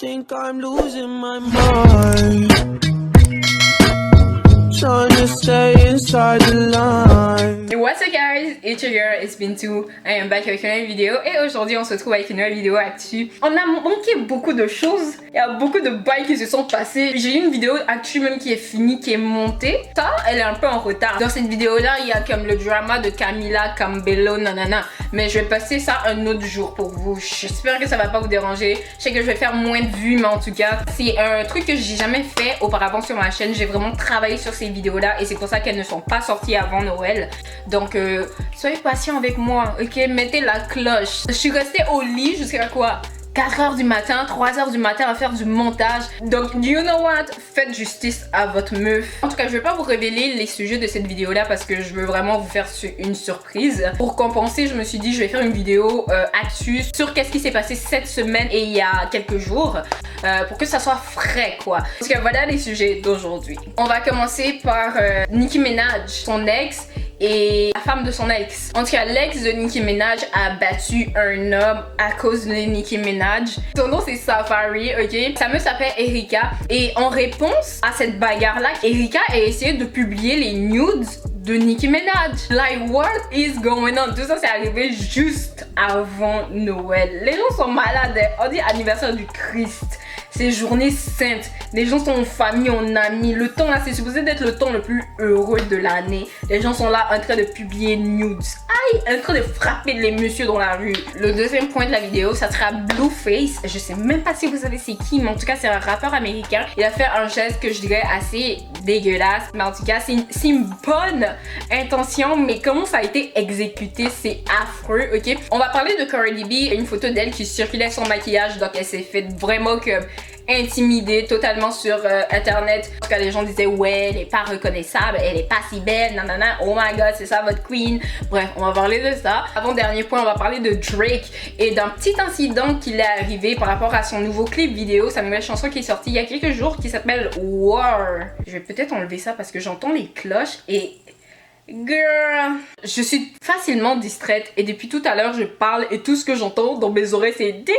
think I'm losing my mind. Trying to stay inside the line. Hey, what's up guys, it's your girl, it's Bintou. I am back avec une nouvelle vidéo et aujourd'hui on se retrouve avec une nouvelle vidéo actu. On a manqué beaucoup de choses, il y a beaucoup de bails qui se sont passés. J'ai eu une vidéo actu même qui est finie, qui est montée. Ça, elle est un peu en retard. Dans cette vidéo là, il y a comme le drama de Camila Cabello, nanana. Mais je vais passer ça un autre jour pour vous. J'espère que ça va pas vous déranger. Je sais que je vais faire moins de vues, mais en tout cas, c'est un truc que j'ai jamais fait auparavant sur ma chaîne. J'ai vraiment travaillé sur ces vidéos là et c'est pour ça qu'elles ne sont pas sorties avant Noël. Donc soyez patients avec moi, ok? Mettez la cloche. Je suis restée au lit jusqu'à quoi? 4h du matin, 3h du matin à faire du montage. Donc, you know what? Faites justice à votre meuf. En tout cas, je vais pas vous révéler les sujets de cette vidéo là parce que je veux vraiment vous faire une surprise. Pour compenser, je me suis dit je vais faire une vidéo actu sur qu'est-ce qui s'est passé cette semaine et il y a quelques jours pour que ça soit frais quoi. Parce que voilà les sujets d'aujourd'hui. On va commencer par Nicki Minaj, son ex et la femme de son ex. En tout cas, l'ex de Nicki Minaj a battu un homme à cause de Nicki Minaj. Son nom c'est Safaree, ok? Sa meuf s'appelle Erika. Et en réponse à cette bagarre là, Erika a essayé de publier les nudes de Nicki Minaj. Like, what is going on? Tout ça c'est arrivé juste avant Noël. Les gens sont malades. On dit anniversaire du Christ. C'est journée sainte. Les gens sont en famille, en amis. Le temps là, c'est supposé d'être le temps le plus heureux de l'année. Les gens sont là en train de publier nudes. Aïe, en train de frapper les messieurs dans la rue. Le deuxième point de la vidéo, ça sera Blueface. Je sais même pas si vous savez c'est qui, mais en tout cas, c'est un rappeur américain. Il a fait un geste que je dirais assez dégueulasse. Mais en tout cas, c'est une bonne intention. Mais comment ça a été exécuté, c'est affreux, ok? On va parler de Cardi B. Une photo d'elle qui circulait sans maquillage. Donc, elle s'est fait vraiment comme intimidée totalement sur internet. En tout cas, les gens disaient ouais, elle est pas reconnaissable, elle est pas si belle, nanana, oh my god, c'est ça votre queen. Bref, on va parler de ça. Avant dernier point, on va parler de Drake et d'un petit incident qui l'est arrivé par rapport à son nouveau clip vidéo, sa nouvelle chanson qui est sortie il y a quelques jours qui s'appelle War. Je vais peut-être enlever ça parce que j'entends les cloches et girl, je suis facilement distraite et depuis tout à l'heure je parle et tout ce que j'entends dans mes oreilles c'est ding ding ding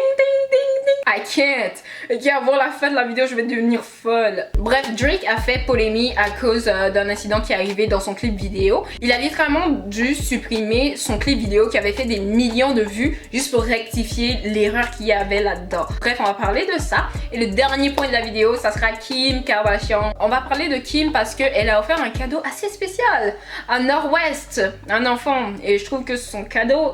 ding. I can't. Ok, avant la fin de la vidéo je vais devenir folle. Bref, Drake a fait polémique à cause d'un incident qui est arrivé dans son clip vidéo. Il a littéralement dû supprimer son clip vidéo qui avait fait des millions de vues juste pour rectifier l'erreur qu'il y avait là-dedans. Bref, on va parler de ça. Et le dernier point de la vidéo, ça sera Kim Kardashian. On va parler de Kim parce qu'elle a offert un cadeau assez spécial à Nord-Ouest, un enfant, et je trouve que son cadeau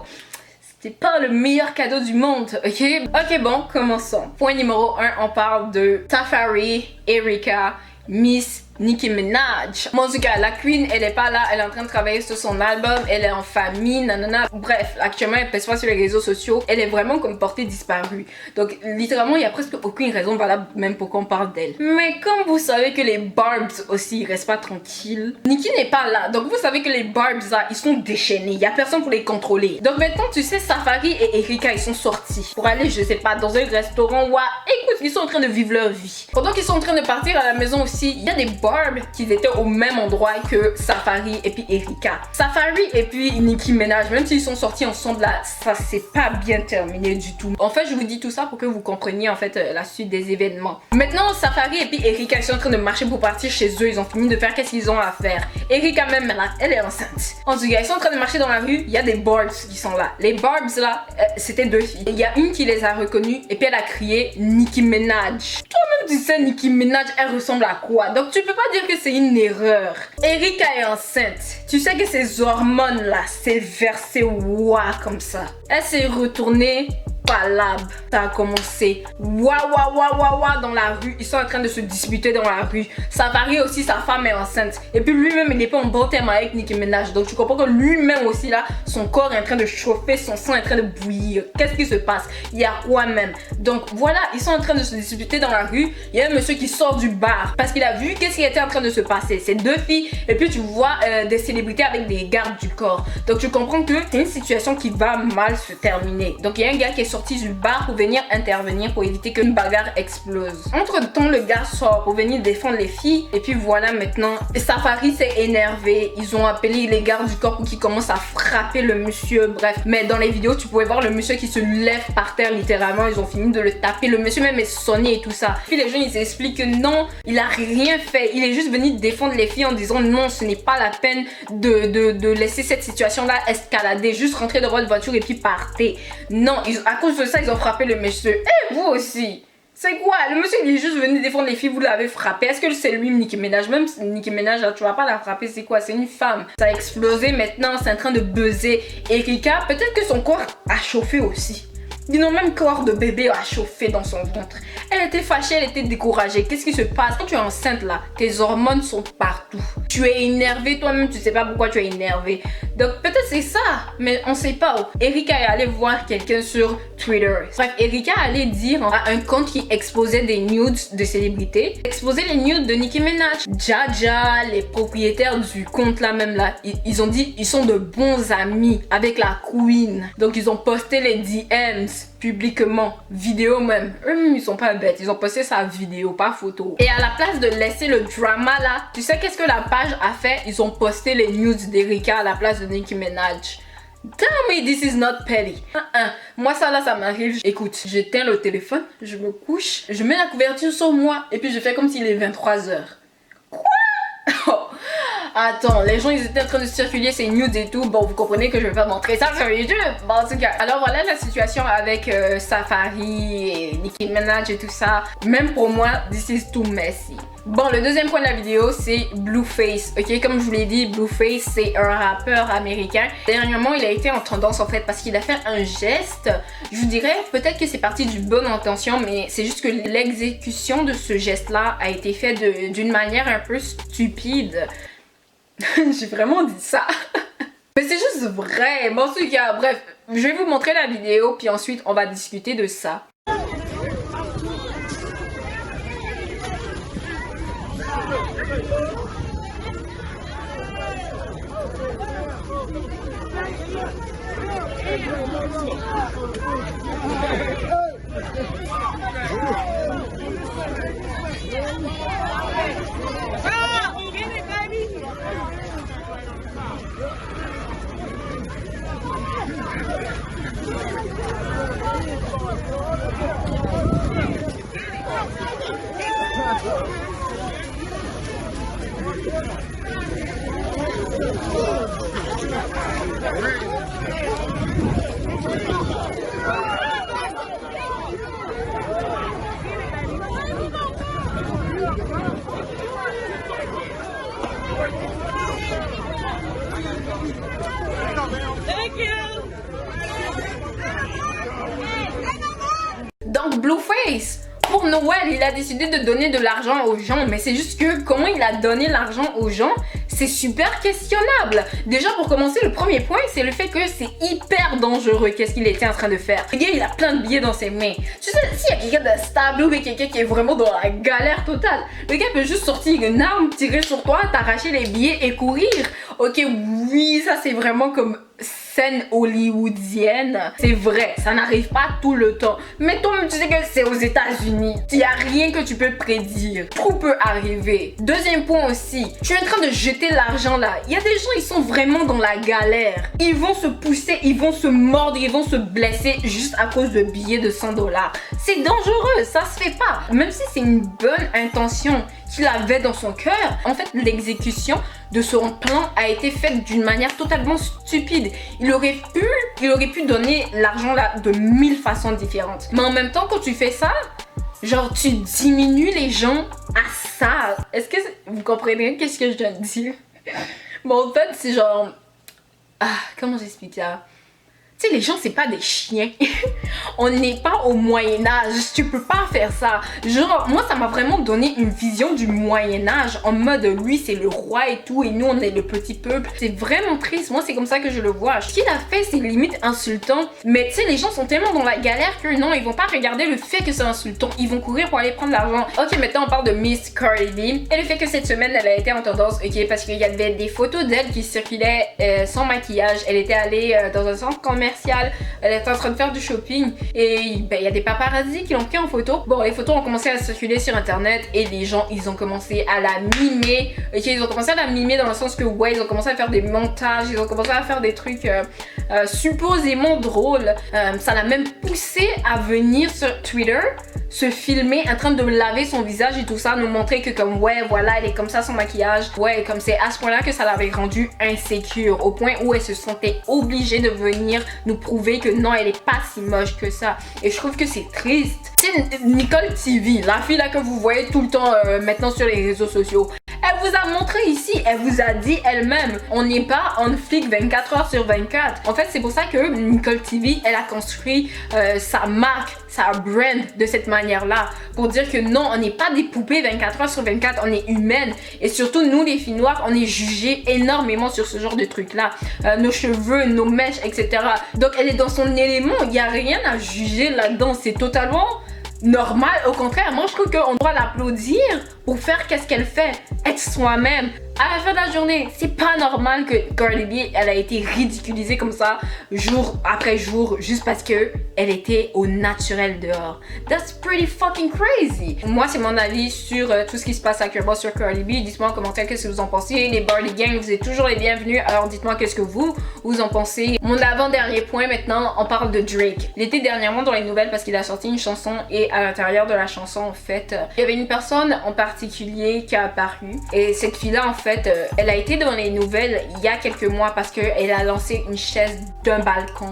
c'était pas le meilleur cadeau du monde, ok? Ok, bon, commençons. Point numéro 1, on parle de Safaree, Erika, Miss Nicki Minaj. Bon, en tout cas, la queen, elle est pas là, elle est en train de travailler sur son album, elle est en famille, nanana. Bref, actuellement, elle pèse pas sur les réseaux sociaux, elle est vraiment comme portée disparue. Donc, littéralement, il y a presque aucune raison valable même pour qu'on parle d'elle. Mais comme vous savez que les Barbs aussi, ils restent pas tranquilles, Nicki n'est pas là. Donc, vous savez que les Barbs là, ils sont déchaînés, il y a personne pour les contrôler. Donc, maintenant, tu sais, Safaree et Erika, ils sont sortis pour aller, je sais pas, dans un restaurant ou écoute, ils sont en train de vivre leur vie. Pendant qu'ils sont en train de partir à la maison aussi, il y a des Barbs qui étaient au même endroit que Safaree et puis Erika. Safaree et puis Nicki Minaj, même s'ils sont sortis ensemble là, ça s'est pas bien terminé du tout. En fait, je vous dis tout ça pour que vous compreniez en fait la suite des événements. Maintenant, Safaree et puis Erika, ils sont en train de marcher pour partir chez eux. Ils ont fini de faire qu'est-ce qu'ils ont à faire. Erika même là, elle est enceinte. En tout cas, ils sont en train de marcher dans la rue. Il y a des Barbs qui sont là. Les Barbs là, c'était deux filles. Il y a une qui les a reconnues et puis elle a crié Nicki Minaj. Toi-même tu sais Nicki Minaj, elle ressemble à quoi? Donc tu peux pas dire que c'est une erreur. Erika est enceinte. Tu sais que ces hormones là, c'est versé ouah comme ça. Elle s'est retournée palabre. Ça a commencé ouah dans la rue. Ils sont en train de se disputer dans la rue. Safaree aussi, sa femme est enceinte. Et puis lui-même, il n'est pas en bon terme avec Nicki Minaj. Donc tu comprends que lui-même aussi là, son corps est en train de chauffer, son sang est en train de bouillir. Qu'est-ce qui se passe? Il y a quoi même? Donc voilà, ils sont en train de se disputer dans la rue. Il y a un monsieur qui sort du bar parce qu'il a vu qu'est-ce qui était en train de se passer. C'est deux filles et puis tu vois des célébrités avec des gardes du corps. Donc tu comprends que c'est une situation qui va mal se terminer. Donc il y a un gars qui est sorti sorti du bar pour venir intervenir pour éviter qu'une bagarre explose. Entre-temps, le gars sort pour venir défendre les filles. Et puis voilà, maintenant, Safaree s'est énervé. Ils ont appelé les gardes du corps pour qu'ils commencent à frapper le monsieur. Bref, mais dans les vidéos, tu pouvais voir le monsieur qui se lève par terre littéralement. Ils ont fini de le taper. Le monsieur même est sonné et tout ça. Puis les gens, ils expliquent que non, il a rien fait. Il est juste venu défendre les filles en disant non, ce n'est pas la peine de laisser cette situation-là escalader. Juste rentrer dans votre voiture et puis partez. Non, à cause de ça, ils ont frappé le monsieur. Et vous aussi. C'est quoi? Le monsieur il est juste venu défendre les filles, vous l'avez frappé. Est-ce que c'est lui, Nicki Minaj? Même Nicki Minaj, tu vas pas la frapper, c'est quoi? C'est une femme. Ça a explosé maintenant, c'est en train de buzzer. Erika, peut-être que son corps a chauffé aussi. Dis non, même corps de bébé a chauffé dans son ventre. Elle était fâchée, elle était découragée. Qu'est-ce qui se passe? Quand tu es enceinte là, tes hormones sont partout. Tu es énervée, toi-même tu sais pas pourquoi tu es énervée. Donc peut-être c'est ça, mais on sait pas. Erika est allée voir quelqu'un sur Twitter. Bref, Erika allait dire à un compte qui exposait des nudes de célébrités. Exposer les nudes de Nicki Minaj. Jaja, les propriétaires du compte là même là, ils ont dit ils sont de bons amis avec la queen. Donc ils ont posté les DMs publiquement, vidéo même. Eux-mêmes ils sont pas bêtes, ils ont posté sa vidéo, pas photo. Et à la place de laisser le drama là, tu sais qu'est-ce que la page a fait? Ils ont posté les nudes d'Erika à la place de Nicki Minaj. Tell me this is not petty. Moi ça là ça m'arrive. Écoute, j'éteins le téléphone, je me couche, je mets la couverture sur moi et puis je fais comme s'il est 23h. Quoi? Oh. Attends, les gens ils étaient en train de circuler ces news et tout. Bon, vous comprenez que je vais pas montrer ça sur YouTube. Bon, en tout cas, alors voilà la situation avec Safaree et Nicki Minaj et tout ça. Même pour moi, this is too messy. Bon, le deuxième point de la vidéo, c'est Blueface. Ok, comme je vous l'ai dit, Blueface, c'est un rappeur américain. Dernièrement, il a été en tendance en fait parce qu'il a fait un geste. Je vous dirais, peut-être que c'est parti d'une bonne intention, mais c'est juste que l'exécution de ce geste-là a été fait d'une manière un peu stupide. J'ai vraiment dit ça. Mais c'est juste vrai. Bon, en tout cas, bref, je vais vous montrer la vidéo, puis ensuite, on va discuter de ça. Donc Blueface, pour Noël, il a décidé de donner de l'argent aux gens, mais c'est juste que comment il a donné l'argent aux gens, c'est super questionnable. Déjà pour commencer, le premier point, c'est le fait que c'est hyper dangereux. Qu'est-ce qu'il était en train de faire? Le gars, il a plein de billets dans ses mains. Tu sais, s'il y a quelqu'un de stable ou quelqu'un qui est vraiment dans la galère totale, le gars peut juste sortir une arme, tirer sur toi, t'arracher les billets et courir. Ok, oui, ça c'est vraiment comme scène hollywoodienne. C'est vrai, ça n'arrive pas tout le temps. Mais toi-même, tu sais que c'est aux États-Unis. Il n'y a rien que tu peux prédire. Tout peut arriver. Deuxième point aussi, tu es en train de jeter l'argent là. Il y a des gens, ils sont vraiment dans la galère. Ils vont se pousser, ils vont se mordre, ils vont se blesser juste à cause de billets de 100 $. C'est dangereux, ça se fait pas. Même si c'est une bonne intention qu'il avait dans son cœur, en fait, l'exécution de son plan a été faite d'une manière totalement stupide. Il aurait pu donner l'argent là de 1000 façons différentes. Mais en même temps, quand tu fais ça, genre tu diminues les gens à ça. Est-ce que vous comprenez qu'est-ce que je viens de dire? Bon, en fait, c'est genre... comment j'explique ça? Tu sais, les gens, c'est pas des chiens. On n'est pas au Moyen-Âge. Tu peux pas faire ça. Genre, moi, ça m'a vraiment donné une vision du Moyen-Âge. En mode, lui, c'est le roi et tout. Et nous, on est le petit peuple. C'est vraiment triste. Moi, c'est comme ça que je le vois. Ce qu'il a fait, c'est limite insultant. Mais tu sais, les gens sont tellement dans la galère que non, ils vont pas regarder le fait que c'est insultant. Ils vont courir pour aller prendre l'argent. Ok, maintenant, on parle de Miss Cardi B. Et le fait que cette semaine, elle a été en tendance. Ok, parce qu'il y avait des photos d'elle qui circulaient sans maquillage. Elle était allée dans un centre commercial commercial, elle était en train de faire du shopping et ben, il y a des paparazzis qui l'ont pris en photo. Bon, les photos ont commencé à circuler sur internet et les gens, ils ont commencé à la mimer. Ok, ils ont commencé à la mimer dans le sens que ouais, ils ont commencé à faire des montages, ils ont commencé à faire des trucs supposément drôles. Ça l'a même poussé à venir sur Twitter, se filmer en train de laver son visage et tout ça, nous montrer que comme ouais, voilà, elle est comme ça, son maquillage. Ouais, comme c'est à ce point-là que ça l'avait rendue insécure, au point où elle se sentait obligée de venir nous prouver que non, elle est pas si moche que ça. Et je trouve que c'est triste. C'est Nicole TV, la fille là que vous voyez tout le temps maintenant sur les réseaux sociaux. Elle vous a montré ici, elle vous a dit elle-même, on n'est pas on flic 24 heures sur 24. En fait, c'est pour ça que Nicole TV, elle a construit sa marque, sa brand de cette manière-là. Pour dire que non, on n'est pas des poupées 24 heures sur 24, on est humaines. Et surtout, nous les filles noires, on est jugées énormément sur ce genre de trucs-là. Nos cheveux, nos mèches, etc. Donc elle est dans son élément, il n'y a rien à juger là-dedans, c'est totalement normal. Au contraire, moi je trouve qu'on doit l'applaudir pour faire qu'est-ce qu'elle fait, être soi-même. À la fin de la journée, c'est pas normal que Cardi B, elle a été ridiculisée comme ça, jour après jour, juste parce que elle était au naturel dehors. That's pretty fucking crazy. Moi, c'est mon avis sur tout ce qui se passe actuellement sur Cardi B. Dites-moi en commentaire qu'est-ce que vous en pensez. Les Barley Gang, vous êtes toujours les bienvenus. Alors dites-moi qu'est-ce que vous en pensez. Mon avant-dernier point maintenant, on parle de Drake. Il était dernièrement dans les nouvelles parce qu'il a sorti une chanson et à l'intérieur de la chanson, en fait, il y avait une personne en particulier qui a apparu. Et cette fille-là, en fait, elle a été dans les nouvelles il y a quelques mois parce qu'elle a lancé une chaise d'un balcon.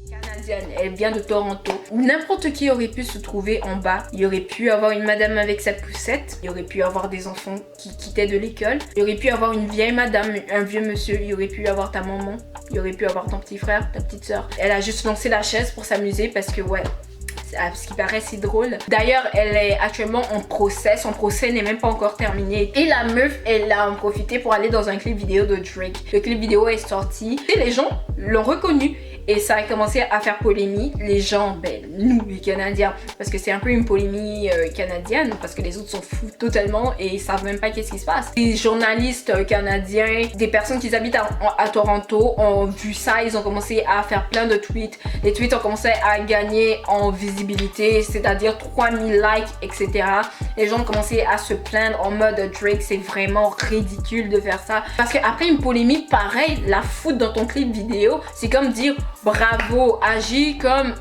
Canadienne, elle vient de Toronto. N'importe qui aurait pu se trouver en bas. Il y aurait pu avoir une madame avec sa poussette. Il y aurait pu avoir des enfants qui quittaient de l'école. Il y aurait pu avoir une vieille madame, un vieux monsieur. Il y aurait pu avoir ta maman. Il y aurait pu avoir ton petit frère, ta petite soeur. Elle a juste lancé la chaise pour s'amuser parce que ouais, à ce qui paraît c'est drôle. D'ailleurs, elle est actuellement en procès. Son procès n'est même pas encore terminé. Et la meuf, elle a en profité pour aller dans un clip vidéo de Drake. Le clip vidéo est sorti et les gens l'ont reconnu. Et ça a commencé à faire polémique. Les gens, ben, nous les Canadiens, parce que c'est un peu une polémie canadienne, parce que les autres s'en foutent totalement et ils savent même pas qu'est-ce qui se passe. Les journalistes canadiens, des personnes qui habitent à Toronto ont vu ça, ils ont commencé à faire plein de tweets. Les tweets ont commencé à gagner en visibilité, c'est-à-dire 3000 likes, etc. Les gens ont commencé à se plaindre en mode Drake, c'est vraiment ridicule de faire ça. Parce qu'après une polémique pareille, la foutre dans ton clip vidéo, c'est comme dire bravo, agis comme,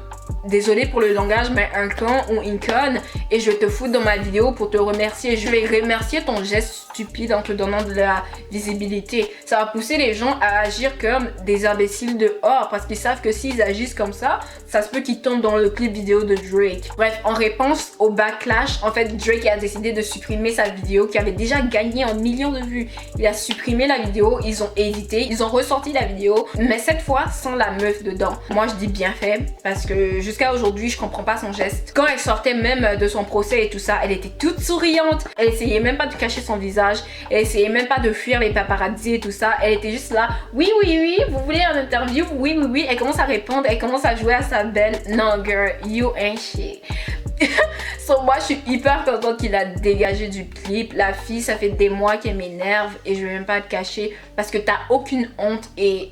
désolé pour le langage, mais un con ou une conne et je te fous dans ma vidéo pour te remercier. Je vais remercier ton geste stupide en te donnant de la visibilité. Ça va pousser les gens à agir comme des imbéciles dehors parce qu'ils savent que s'ils agissent comme ça se peut qu'ils tombent dans le clip vidéo de Drake. Bref, en réponse au backlash, en fait, Drake a décidé de supprimer sa vidéo qui avait déjà gagné en millions de vues. Il a supprimé la vidéo, ils ont édité, ils ont ressorti la vidéo, mais cette fois sans la meuf dedans. Moi, je dis bien fait parce que jusqu'à aujourd'hui, je comprends pas son geste. Quand elle sortait même de son procès et tout ça, elle était toute souriante. Elle essayait même pas de cacher son visage. Elle essayait même pas de fuir les paparazzis et tout ça. Elle était juste là. Oui, oui, oui, vous voulez une interview? Oui, oui, oui. Elle commence à répondre. Elle commence à jouer à sa belle. Non, girl, you ain't shit. So, moi, je suis hyper contente qu'il a dégagé du clip. La fille, ça fait des mois qu'elle m'énerve et je vais même pas te cacher parce que t'as aucune honte et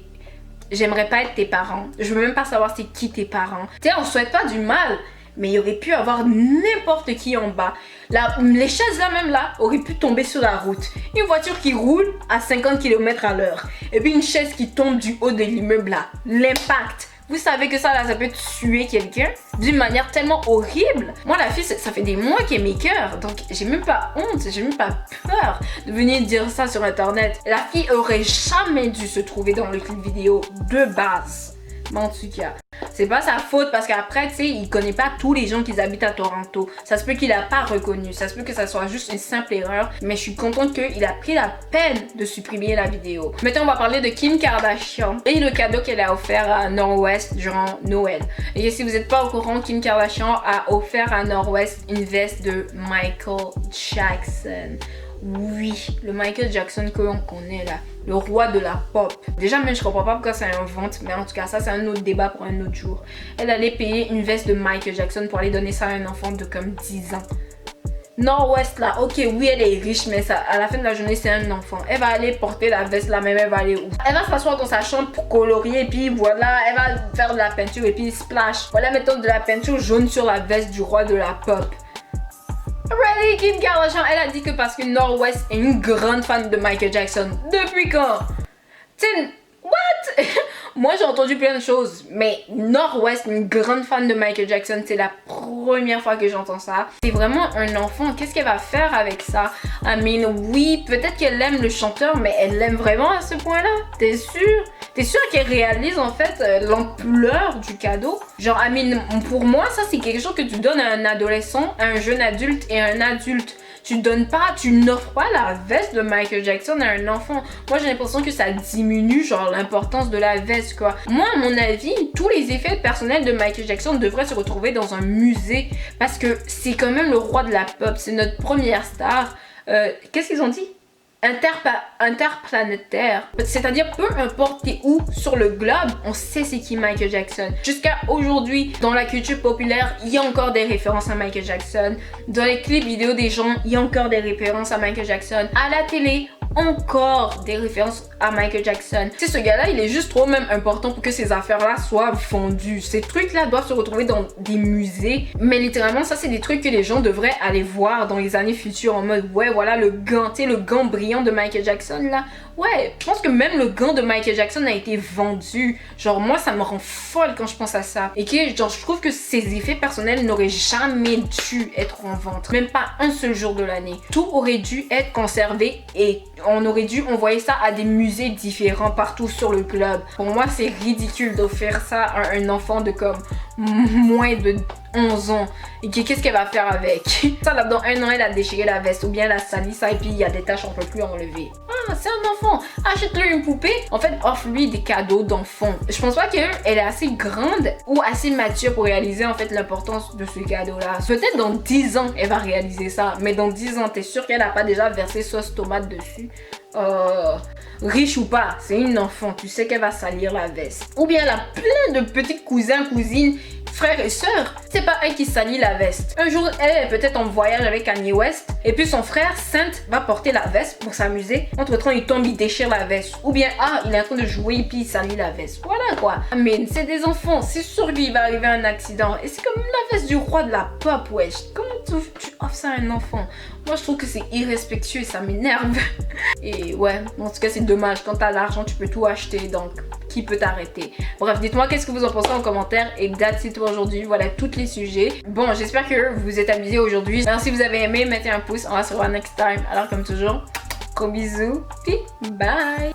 j'aimerais pas être tes parents. Je veux même pas savoir c'est qui tes parents. Tu sais, on souhaite pas du mal, mais il y aurait pu avoir n'importe qui en bas. Les chaises là même là auraient pu tomber sur la route. Une voiture qui roule à 50 km à l'heure. Et puis une chaise qui tombe du haut de l'immeuble là. L'impact. Vous savez que ça peut tuer quelqu'un d'une manière tellement horrible. Moi, la fille, ça fait des mois qu'elle m'écoeure. Donc, j'ai même pas honte, j'ai même pas peur de venir dire ça sur internet. La fille aurait jamais dû se trouver dans le clip vidéo de base. Mais en tout cas, c'est pas sa faute parce qu'après, tu sais, il connaît pas tous les gens qui habitent à Toronto. Ça se peut qu'il a pas reconnu. Ça se peut que ça soit juste une simple erreur. Mais je suis contente qu'il a pris la peine de supprimer la vidéo. Maintenant, on va parler de Kim Kardashian et le cadeau qu'elle a offert à Northwest durant Noël. Et si vous n'êtes pas au courant, Kim Kardashian a offert à Northwest une veste de Michael Jackson. Oui, le Michael Jackson que l'on connaît là, le roi de la pop. Déjà même je comprends pas pourquoi ça invente, mais en tout cas ça c'est un autre débat pour un autre jour. Elle allait payer une veste de Michael Jackson pour aller donner ça à un enfant de comme 10 ans. Northwest là, ok, oui, elle est riche, mais ça, à la fin de la journée, c'est un enfant. Elle va aller porter la veste là, même elle va aller où? Elle va s'asseoir dans sa chambre pour colorier, et puis voilà, elle va faire de la peinture, et puis splash. Voilà, mettons de la peinture jaune sur la veste du roi de la pop. Really, Kim Kardashian, elle a dit que parce que Northwest est une grande fan de Michael Jackson. Depuis quand? T'sais, what? Moi j'ai entendu plein de choses, mais Northwest, une grande fan de Michael Jackson, c'est la première fois que j'entends ça. C'est vraiment un enfant, qu'est-ce qu'elle va faire avec ça? I mean, oui, peut-être qu'elle aime le chanteur, mais elle l'aime vraiment à ce point-là? T'es sûr? T'es sûr qu'elle réalise en fait l'ampleur du cadeau? Genre, I mean, pour moi, ça c'est quelque chose que tu donnes à un adolescent, à un jeune adulte et à un adulte. Tu donnes pas, tu n'offres pas la veste de Michael Jackson à un enfant. Moi, j'ai l'impression que ça diminue, genre, l'importance de la veste, quoi. Moi, à mon avis, tous les effets personnels de Michael Jackson devraient se retrouver dans un musée parce que c'est quand même le roi de la pop. C'est notre première star. Qu'est-ce qu'ils ont dit? Interplanétaire. C'est-à-dire, peu importe t'es où sur le globe, on sait c'est qui Michael Jackson. Jusqu'à aujourd'hui, dans la culture populaire, il y a encore des références à Michael Jackson. Dans les clips vidéo des gens, il y a encore des références à Michael Jackson. À la télé, encore des références à Michael Jackson. Tu sais, ce gars-là, il est juste trop même important pour que ces affaires-là soient vendues. Ces trucs-là doivent se retrouver dans des musées. Mais littéralement, ça, c'est des trucs que les gens devraient aller voir dans les années futures en mode, ouais, voilà, le gant, tu sais, le gant brillant de Michael Jackson, là. Ouais, je pense que même le gant de Michael Jackson a été vendu. Genre, moi, ça me rend folle quand je pense à ça. Et que, genre, je trouve que ces effets personnels n'auraient jamais dû être en vente. Même pas un seul jour de l'année. Tout aurait dû être conservé et on aurait dû envoyer ça à des musées différents partout sur le globe. Pour moi, c'est ridicule d'offrir ça à un enfant de comme moins de 11 ans. Et qu'est-ce qu'elle va faire avec? Ça, là, dans un an, elle a déchiré la veste ou bien elle a sali ça et puis il y a des taches, on peut plus enlever. Ah, c'est un enfant. Achète-lui une poupée. En fait, offre-lui des cadeaux d'enfant. Je pense pas qu'elle est assez grande ou assez mature pour réaliser en fait l'importance de ce cadeau-là. Peut-être dans 10 ans, elle va réaliser ça. Mais dans 10 ans, t'es sûr qu'elle a pas déjà versé sauce tomate dessus? Riche ou pas, c'est une enfant, tu sais qu'elle va salir la veste. Ou bien elle a plein de petits cousins, cousines, frères et sœurs. C'est pas elle qui salit la veste. Un jour, elle est peut-être en voyage avec Kanye West. Et puis son frère, Saint, va porter la veste pour s'amuser. Entre-temps, il tombe, il déchire la veste. Ou bien, ah, il est en train de jouer et puis il salit la veste. Voilà quoi. Mais c'est des enfants, c'est sûr qu'il va arriver un accident. Et c'est comme la veste du roi de la pop, wesh. Comment tu offres ça à un enfant? Moi, je trouve que c'est irrespectueux et ça m'énerve. Et ouais, en tout cas, c'est dommage. Quand t'as l'argent, tu peux tout acheter. Donc, qui peut t'arrêter? Bref, dites-moi qu'est-ce que vous en pensez en commentaire. Et that's it pour aujourd'hui. Voilà tous les sujets. Bon, j'espère que vous vous êtes amusés aujourd'hui. Alors, si vous avez aimé, mettez un pouce. On va se revoir next time. Alors, comme toujours, gros bisous. Puis, bye!